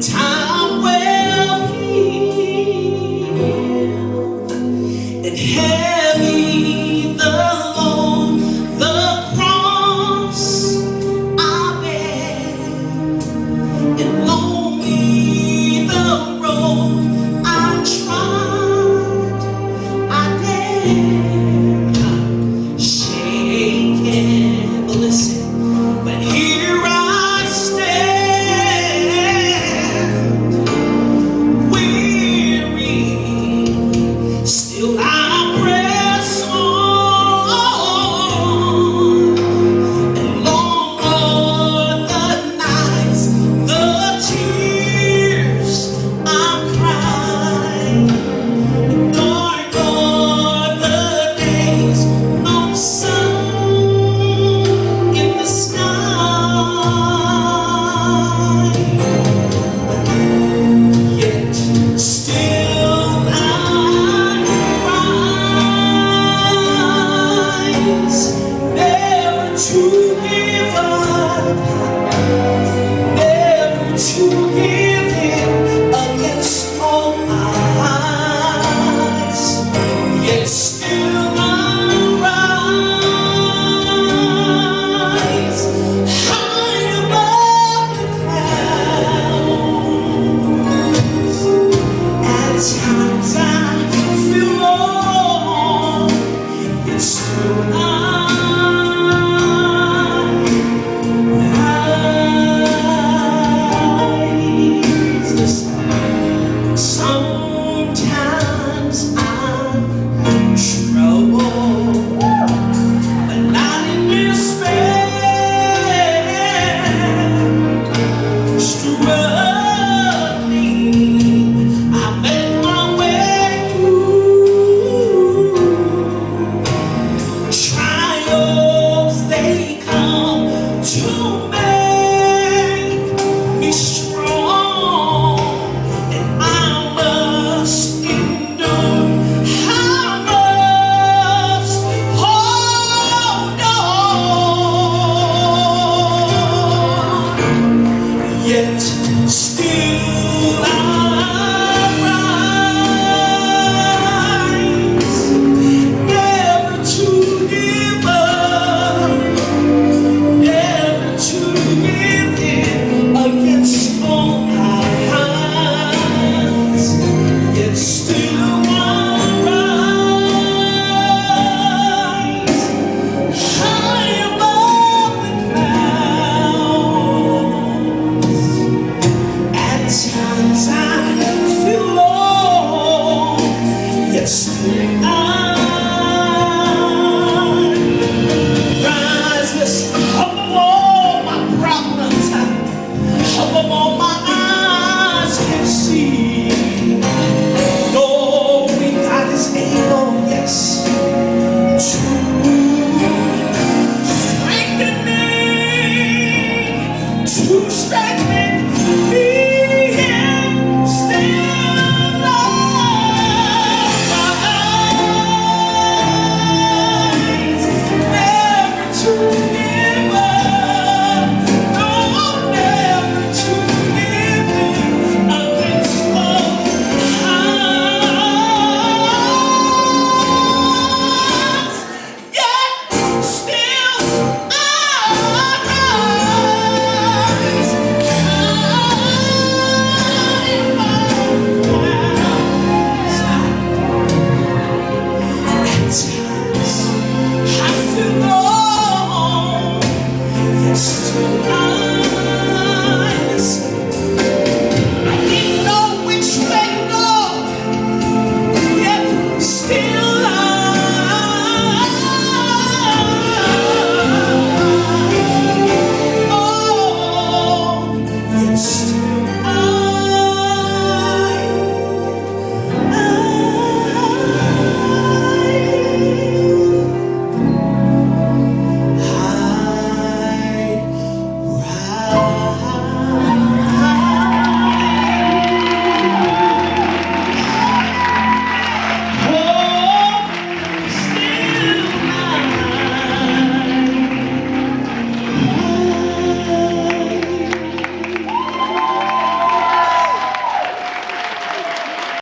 time will heal, and heavy the load, the cross I bear, and lonely the road I trod, I dare, shaken, but listen, but here I stand, weary, still I press on, and long are the nights, the tears I'm crying, dark are the days, no sun in the sky. Yet still I rise, never to give up, never to give in against all odds. Yet still I rise, high above the clouds. At times I feel low, yet still I rise. Listen, sometimes I'm troubled, but not in despair. Struggling, I make my way through. Trials, they come to make me strong, and I must endure. I must hold on. Yet still